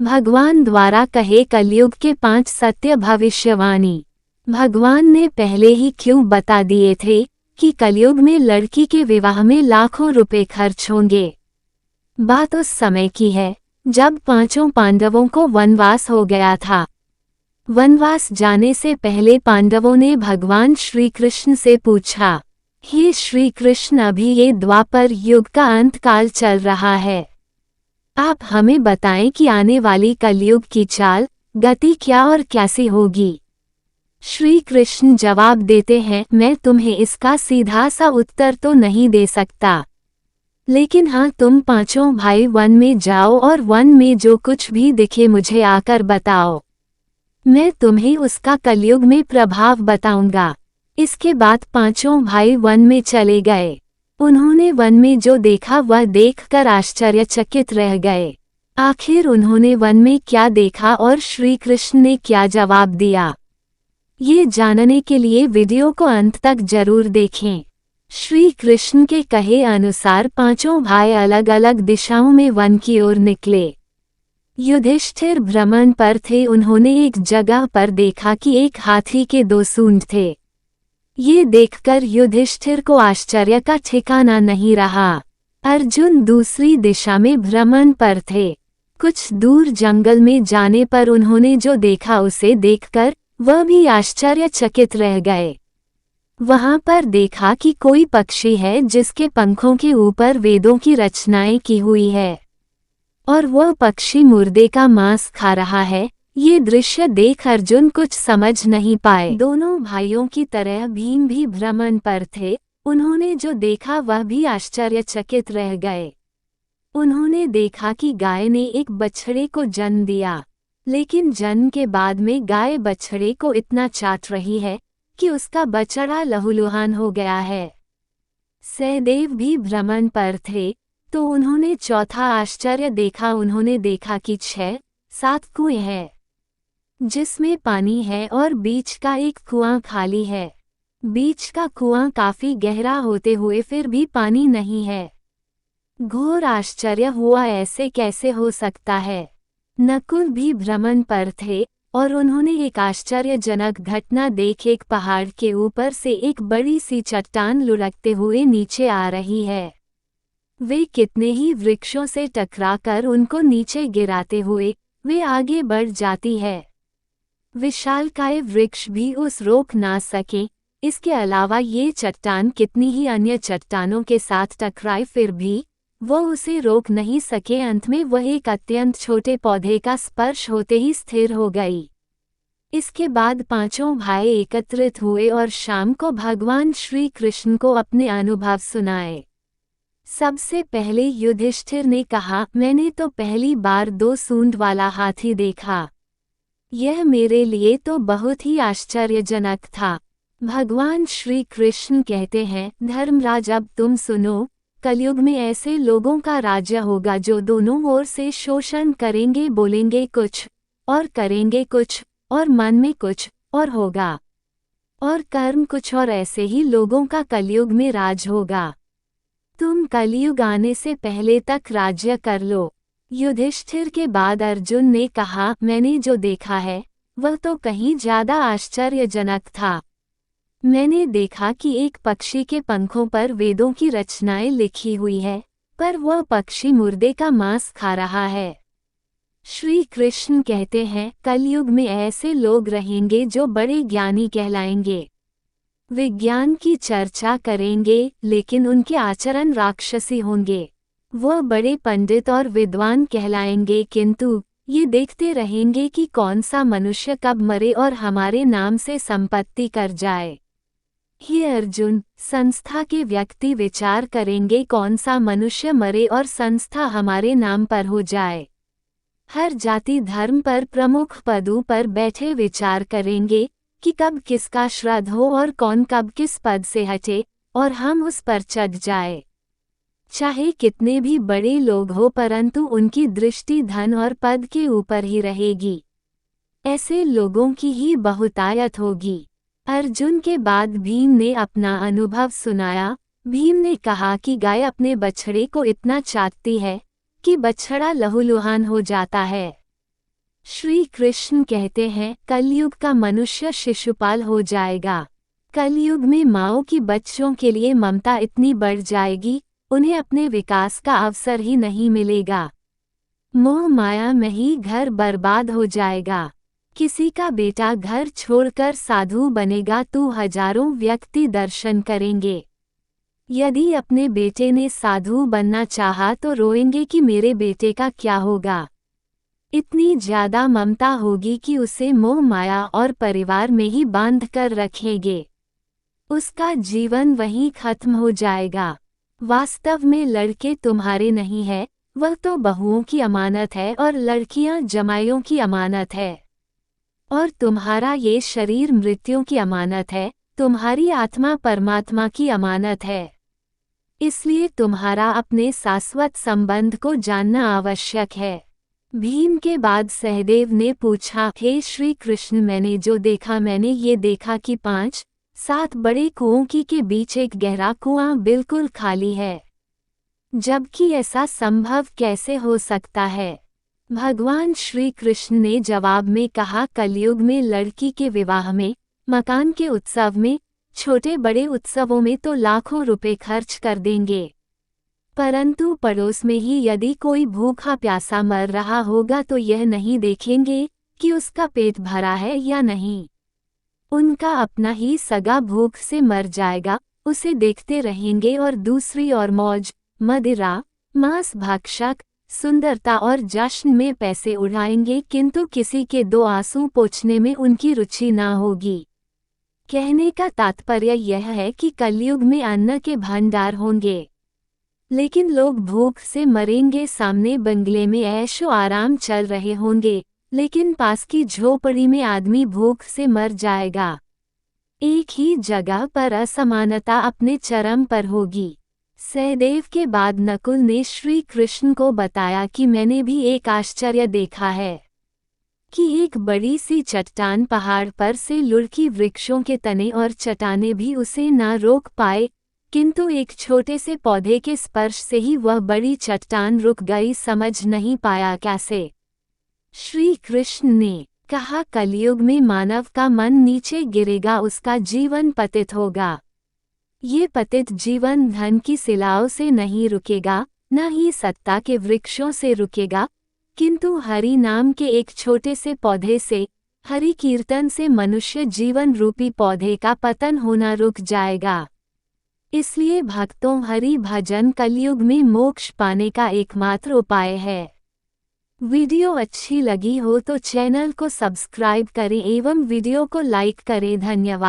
भगवान द्वारा कहे कलयुग के 5 सत्य भविष्यवाणी। भगवान ने पहले ही क्यों बता दिए थे कि कलयुग में लड़की के विवाह में लाखों रुपए खर्च होंगे। बात उस समय की है जब 5 पांडवों को वनवास हो गया था। वनवास जाने से पहले पांडवों ने भगवान श्री कृष्ण से पूछा, हे श्री कृष्ण, अभी ये द्वापर युग का अंत काल चल रहा है, आप हमें बताएं कि आने वाली कलयुग की चाल गति क्या और कैसी होगी। श्री कृष्ण जवाब देते हैं, मैं तुम्हें इसका सीधा सा उत्तर तो नहीं दे सकता, लेकिन हाँ, तुम 5 भाई वन में जाओ और वन में जो कुछ भी दिखे मुझे आकर बताओ, मैं तुम्हें उसका कलयुग में प्रभाव बताऊंगा। इसके बाद 5 भाई वन में चले गए। उन्होंने वन में जो देखा वह देखकर आश्चर्यचकित रह गए। आखिर उन्होंने वन में क्या देखा और श्री कृष्ण ने क्या जवाब दिया, ये जानने के लिए वीडियो को अंत तक जरूर देखें। श्री कृष्ण के कहे अनुसार 5 भाई अलग अलग दिशाओं में वन की ओर निकले। युधिष्ठिर भ्रमण पर थे। उन्होंने एक जगह पर देखा कि एक हाथी के 2 सूंड थे। ये देखकर युधिष्ठिर को आश्चर्य का ठिकाना नहीं रहा। अर्जुन दूसरी दिशा में भ्रमण पर थे। कुछ दूर जंगल में जाने पर उन्होंने जो देखा उसे देखकर वह भी आश्चर्यचकित रह गए। वहां पर देखा कि कोई पक्षी है जिसके पंखों के ऊपर वेदों की रचनाएं की हुई है और वह पक्षी मुर्दे का मांस खा रहा है। ये दृश्य देख अर्जुन कुछ समझ नहीं पाए। दोनों भाइयों की तरह भीम भी भ्रमण पर थे। उन्होंने जो देखा वह भी आश्चर्यचकित रह गए। उन्होंने देखा कि गाय ने एक बछड़े को जन्म दिया, लेकिन जन्म के बाद में गाय बछड़े को इतना चाट रही है कि उसका बछड़ा लहूलुहान हो गया है। सहदेव भी भ्रमण पर थे, तो उन्होंने चौथा आश्चर्य देखा। उन्होंने देखा कि 6-7 कुएं हैं जिसमें पानी है और बीच का एक कुआं खाली है। बीच का कुआं काफी गहरा होते हुए फिर भी पानी नहीं है। घोर आश्चर्य हुआ, ऐसे कैसे हो सकता है। नकुल भी भ्रमण पर थे और उन्होंने एक आश्चर्यजनक घटना देख। एक पहाड़ के ऊपर से एक बड़ी सी चट्टान लुढ़कते हुए नीचे आ रही है। वे कितने ही वृक्षों से टकराकर उनको नीचे गिराते हुए वे आगे बढ़ जाती है। विशालकाय वृक्ष भी उस रोक ना सके। इसके अलावा ये चट्टान कितनी ही अन्य चट्टानों के साथ टकराए फिर भी वह उसे रोक नहीं सके। अंत में वह एक अत्यंत छोटे पौधे का स्पर्श होते ही स्थिर हो गई। इसके बाद 5 भाई एकत्रित हुए और शाम को भगवान श्री कृष्ण को अपने अनुभव सुनाए। सबसे पहले युधिष्ठिर ने कहा, मैंने तो पहली बार 2 सूंड वाला हाथी देखा। यह मेरे लिए तो बहुत ही आश्चर्यजनक था। भगवान श्री कृष्ण कहते हैं, धर्मराज अब तुम सुनो, कलयुग में ऐसे लोगों का राज्य होगा जो दोनों ओर से शोषण करेंगे, बोलेंगे कुछ और करेंगे कुछ और मन में कुछ और होगा और कर्म कुछ और। ऐसे ही लोगों का कलयुग में राज होगा। तुम कलयुग आने से पहले तक राज्य कर लो। युधिष्ठिर के बाद अर्जुन ने कहा, मैंने जो देखा है वह तो कहीं ज्यादा आश्चर्यजनक था। मैंने देखा कि एक पक्षी के पंखों पर वेदों की रचनाएं लिखी हुई है, पर वह पक्षी मुर्दे का मांस खा रहा है। श्री कृष्ण कहते हैं, कलयुग में ऐसे लोग रहेंगे जो बड़े ज्ञानी कहलाएंगे, विज्ञान की चर्चा करेंगे, लेकिन उनके आचरण राक्षसी होंगे। वह बड़े पंडित और विद्वान कहलाएंगे, किंतु ये देखते रहेंगे कि कौन सा मनुष्य कब मरे और हमारे नाम से संपत्ति कर जाए। हे अर्जुन, संस्था के व्यक्ति विचार करेंगे कौन सा मनुष्य मरे और संस्था हमारे नाम पर हो जाए। हर जाति धर्म पर प्रमुख पदों पर बैठे विचार करेंगे कि कब किसका श्राद्ध हो और कौन कब किस पद से हटे और हम उस पर चढ़ जाए। चाहे कितने भी बड़े लोग हो, परंतु उनकी दृष्टि धन और पद के ऊपर ही रहेगी। ऐसे लोगों की ही बहुतायत होगी। अर्जुन के बाद भीम ने अपना अनुभव सुनाया। भीम ने कहा कि गाय अपने बछड़े को इतना चाटती है कि बछड़ा लहूलुहान हो जाता है। श्री कृष्ण कहते हैं, कलयुग का मनुष्य शिशुपाल हो जाएगा। कलयुग में माँओं की बच्चों के लिए ममता इतनी बढ़ जाएगी, उन्हें अपने विकास का अवसर ही नहीं मिलेगा। मोह माया में ही घर बर्बाद हो जाएगा। किसी का बेटा घर छोड़कर साधु बनेगा तो हजारों व्यक्ति दर्शन करेंगे। यदि अपने बेटे ने साधु बनना चाहा तो रोएंगे कि मेरे बेटे का क्या होगा। इतनी ज्यादा ममता होगी कि उसे मोह माया और परिवार में ही बांध कर रखेंगे। उसका जीवन वहीं खत्म हो जाएगा। वास्तव में लड़के तुम्हारे नहीं है, वह तो बहुओं की अमानत है और लड़कियां जमाइयों की अमानत है। और तुम्हारा ये शरीर मृत्यु की अमानत है, तुम्हारी आत्मा परमात्मा की अमानत है। इसलिए तुम्हारा अपने शाश्वत संबंध को जानना आवश्यक है। भीम के बाद सहदेव ने पूछा, हे श्री कृष्ण, मैंने जो देखा, मैंने ये देखा कि 5-7 बड़े कुओं के बीच एक गहरा कुआं बिल्कुल खाली है। जबकि ऐसा संभव कैसे हो सकता है? भगवान श्री कृष्ण ने जवाब में कहा, कलयुग में लड़की के विवाह में, मकान के उत्सव में, छोटे बड़े उत्सवों में तो लाखों रुपए खर्च कर देंगे, परंतु पड़ोस में ही यदि कोई भूखा प्यासा मर रहा होगा तो यह नहीं देखेंगे कि उसका पेट भरा है या नहीं। उनका अपना ही सगा भूख से मर जाएगा, उसे देखते रहेंगे और दूसरी ओर मौज, मदिरा, मांस भक्षक, सुंदरता और जश्न में पैसे उड़ाएंगे, किंतु किसी के 2 आंसू पोंछने में उनकी रुचि ना होगी। कहने का तात्पर्य यह है कि कलयुग में अन्न के भंडार होंगे, लेकिन लोग भूख से मरेंगे। सामने बंगले में ऐशो आराम चल रहे होंगे, लेकिन पास की झोपड़ी में आदमी भूख से मर जाएगा। एक ही जगह पर असमानता अपने चरम पर होगी। सहदेव के बाद नकुल ने श्री कृष्ण को बताया कि मैंने भी एक आश्चर्य देखा है कि एक बड़ी सी चट्टान पहाड़ पर से लुढ़की, वृक्षों के तने और चट्टाने भी उसे ना रोक पाए, किंतु एक छोटे से पौधे के स्पर्श से ही वह बड़ी चट्टान रुक गई। समझ नहीं पाया कैसे। श्री कृष्ण ने कहा, कलयुग में मानव का मन नीचे गिरेगा, उसका जीवन पतित होगा। ये पतित जीवन धन की शिलाओं से नहीं रुकेगा, न ही सत्ता के वृक्षों से रुकेगा, किंतु हरि नाम के एक छोटे से पौधे से, हरि कीर्तन से मनुष्य जीवन रूपी पौधे का पतन होना रुक जाएगा। इसलिए भक्तों, हरि भजन कलयुग में मोक्ष पाने का एकमात्र उपाय है। वीडियो अच्छी लगी हो तो चैनल को सब्सक्राइब करें एवं वीडियो को लाइक करें। धन्यवाद।